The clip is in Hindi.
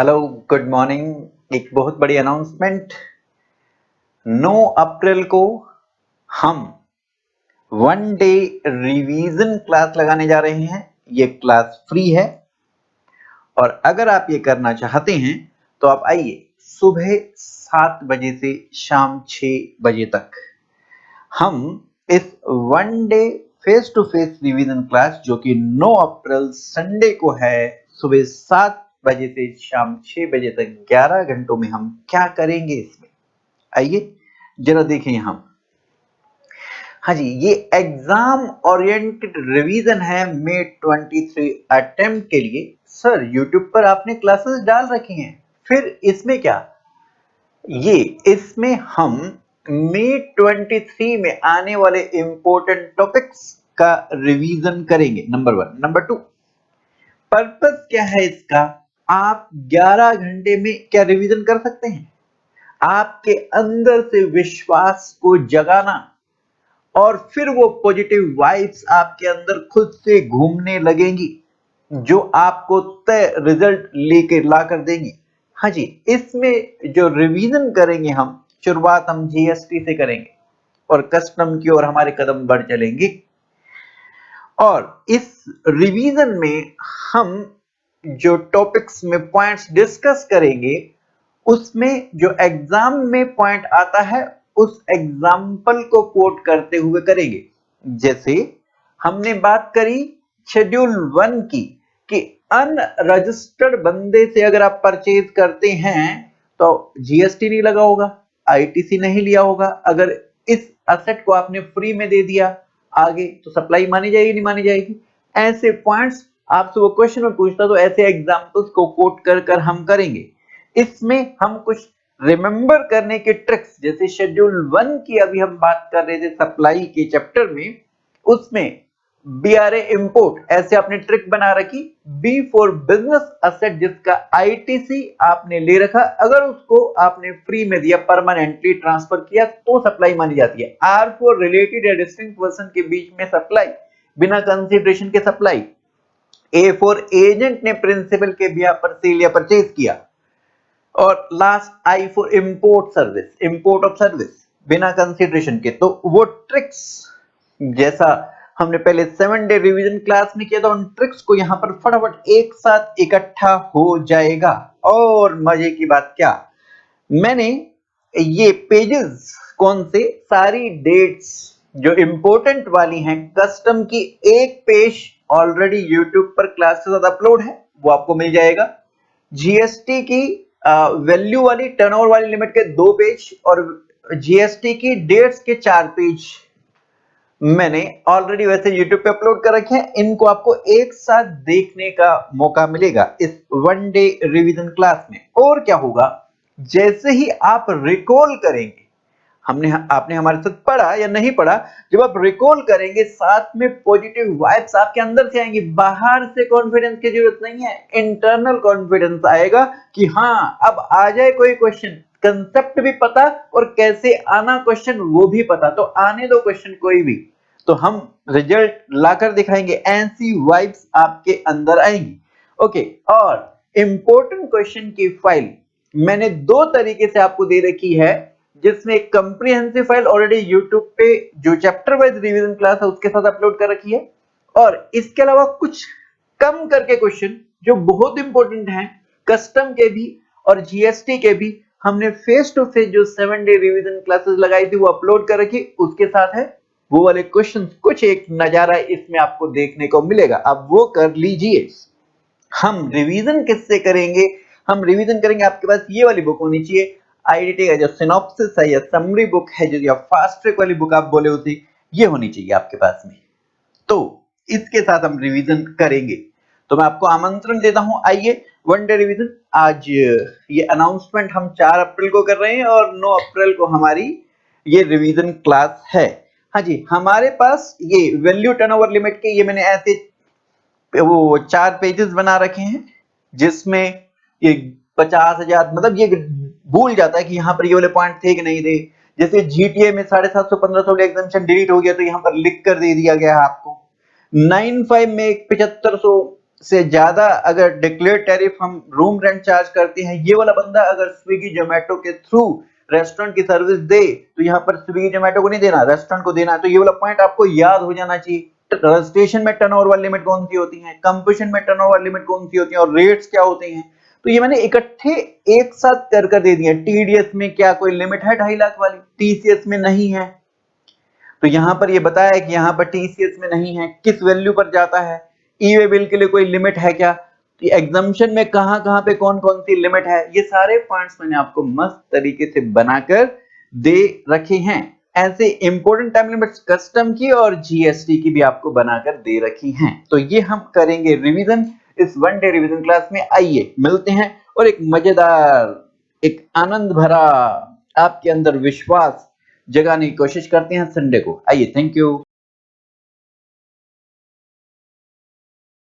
Hello, good morning. एक बहुत बड़ी अनाउंसमेंट। 9 अप्रैल को हम वन डे रिवीजन क्लास लगाने जा रहे हैं। ये क्लास फ्री है और अगर आप ये करना चाहते हैं तो आप आइए सुबह 7 बजे से शाम 6 बजे तक। हम इस one day face to face revision class जो कि 9 अप्रैल संडे को है, सुबह 7 बजे से शाम 6 बजे तक 11 घंटों में हम क्या करेंगे इसमें, आइए जरा देखें यहां। हाँ जी, ये एग्जाम ओरिएंटेड रिवीजन है मे 23 अटेम्प्ट के लिए। सर यूट्यूब पर आपने क्लासेस डाल रखी हैं, फिर इसमें क्या? ये इसमें हम मे 23 में आने वाले इंपॉर्टेंट टॉपिक्स का रिवीजन करेंगे। नंबर 1। नंबर 2, पर्पस क्या है इसका? आप 11 घंटे में क्या रिवीजन कर सकते हैं? आपके अंदर से विश्वास को जगाना और फिर वो पॉजिटिव वाइब्स आपके अंदर खुद से घूमने लगेंगी जो आपको तय रिजल्ट लेके ला कर देंगी। हाँ जी, इसमें जो रिवीजन करेंगे हम, शुरुआत हम जीएसटी से करेंगे और कस्टम की ओर हमारे कदम बढ़ चलेंगे। और इस रिवीजन में हम जो टॉपिक्स में पॉइंट्स डिस्कस करेंगे उसमें जो एग्जाम में पॉइंट आता है उस एग्जाम्पल को कोट करते हुए करेंगे। जैसे हमने बात करी शेड्यूल 1 की कि अनरजिस्टर्ड बंदे से अगर आप परचेज करते हैं तो जीएसटी नहीं लगा होगा, आईटीसी नहीं लिया होगा। अगर इस असेट को आपने फ्री में दे दिया आगे तो सप्लाई मानी जाएगी नहीं मानी जाएगी? ऐसे पॉइंट्स आपसे वो क्वेश्चन में पूछता तो ऐसे एग्जाम्पल्स को कोट कर कर हम करेंगे। इसमें हम कुछ रिमेंबर करने के ट्रिक्स, जैसे शेड्यूल 1 की अभी हम बात कर रहे थे सप्लाई के चैप्टर में, उसमें बीआरए इंपोर्ट ऐसे आपने ट्रिक बना रखी। बी फॉर बिजनेस असेट जिसका आईटीसी आपने ले रखा, अगर उसको आपने फ्री में दिया, परमानेंटली ट्रांसफर किया तो सप्लाई मानी जाती है। आर फॉर रिलेटेड या डिस्टिंक्ट पर्सन के बीच में सप्लाई, बिना कंसिडरेशन के सप्लाई। ए फॉर एजेंट ने प्रिंसिपल के बिहाफ पर सेल या परचेज किया। और last I for import service, import of service बिना कंसिडरेशन के। तो वो ट्रिक्स जैसा हमने पहले 7 डे रिवीजन क्लास में किया था, उन ट्रिक्स को यहां पर फटाफट एक साथ इकट्ठा हो जाएगा। और मजे की बात क्या, मैंने ये पेजेस कौन से, सारी डेट्स जो इंपॉर्टेंट वाली हैं, कस्टम की एक पेज ऑलरेडी यूट्यूब पर क्लास के साथ अपलोड है, वो आपको मिल जाएगा। जीएसटी की वैल्यू वाली, टर्नओवर वाली लिमिट के 2 पेज और जीएसटी की डेट्स के 4 पेज मैंने ऑलरेडी वैसे YouTube पे अपलोड कर रखे हैं। इनको आपको एक साथ देखने का मौका मिलेगा इस वन डे रिवीजन क्लास में। और क्या होगा, जैसे ही आप रिकॉल करेंगे, आपने हमारे साथ पढ़ा या नहीं पढ़ा, जब आप रिकॉल करेंगे साथ में पॉजिटिव वाइब्स आपके अंदर से आएंगी। बाहर से कॉन्फिडेंस की जरूरत नहीं है, इंटरनल कॉन्फिडेंस आएगा कि हाँ अब आ जाए कोई क्वेश्चन, कंसेप्ट भी पता और कैसे आना क्वेश्चन वो भी पता, तो आने दो क्वेश्चन कोई भी, तो हम रिजल्ट लाकर दिखाएंगे। ऐसी वाइब्स आपके अंदर आएंगी। ओके, और इंपॉर्टेंट क्वेश्चन की फाइल मैंने 2 तरीके से आपको दे रखी है, जिसमें एक कंप्रीहेंसिव फाइल ऑलरेडी YouTube पे जो चैप्टर वाइज रिवीजन क्लास है उसके साथ अपलोड कर रखी है, और इसके अलावा कुछ कम करके क्वेश्चन जो बहुत इंपॉर्टेंट हैं, कस्टम के भी और जीएसटी के भी, हमने फेस टू फेस जो 7 डे रिवीजन क्लासेस लगाई थी वो अपलोड कर रखी, उसके साथ है वो वाले क्वेश्चन। कुछ एक नजारा इसमें आपको देखने को मिलेगा, अब वो कर लीजिए। हम रिवीजन किससे करेंगे? हम रिवीजन करेंगे, आपके पास ये वाली बुक होनी चाहिए, आईडीटी का जो सिनॉप्सिस है या समरी बुक है, जो या फास्ट ट्रैक वाली बुक आप बोले उसे, ये होनी चाहिए आपके पास में। तो इसके साथ हम रिवीजन करेंगे। तो मैं आपको आमंत्रण देता हूं, आइए वन डे रिवीजन। आज ये अनाउंसमेंट हम 4 अप्रैल को कर रहे हैं और 9 अप्रैल को हमारी ये रिवीजन क्लास है। हाँ जी, हमारे पास ये वैल्यू टर्नओवर लिमिट के ये मैंने ऐसे वो 4 पेजेस बना रखे हैं, जिसमें ये 50,000, मतलब ये भूल जाता है कि यहाँ पर ये वाले पॉइंट थे कि नहीं थे। जैसे जीटीए में 750-1500 एग्जामिशन डिलीट हो गया तो यहाँ पर लिख कर दे दिया गया है आपको। 95 में 7500 से ज्यादा अगर डिक्लेयर टैरिफ हम रूम रेंट चार्ज करते हैं, ये वाला बंदा अगर स्विगी जोमेटो के थ्रू रेस्टोरेंट की सर्विस दे तो यहाँ पर स्विगी जोमेटो को नहीं देना, रेस्टोरेंट को देना है। तो ये वाला पॉइंट आपको याद हो जाना चाहिए। रजिस्ट्रेशन में टर्नओवर लिमिट कौन सी होती है, कंप्यूशन में टर्नओवर लिमिट कौन सी होती है और रेट्स क्या होते हैं। तो ये मैंने इकट्ठे एक साथ कर दिए हैं। टीडीएस में क्या कोई लिमिट है 2.5 लाख वाली, टीसीएस में नहीं है। तो यहां पर ये बताया कि यहां पर टीसीएस में नहीं है, किस वैल्यू पर जाता है, ई वे बिल के लिए कोई लिमिट है क्या, एग्जम्पशन में कहां पे कौन कौन सी लिमिट है, ये सारे पॉइंट्स मैंने आपको मस्त तरीके से बनाकर दे रखे हैं। ऐसे इंपॉर्टेंट टाइम लिमिट्स कस्टम की और जीएसटी की भी आपको बनाकर दे रखी हैं। तो ये हम करेंगे रिवीजन इस वन डे रिवीजन क्लास में। आइए मिलते हैं और एक मजेदार, एक आनंद भरा आपके अंदर विश्वास जगाने की कोशिश करते हैं संडे को। आइए, थैंक यू।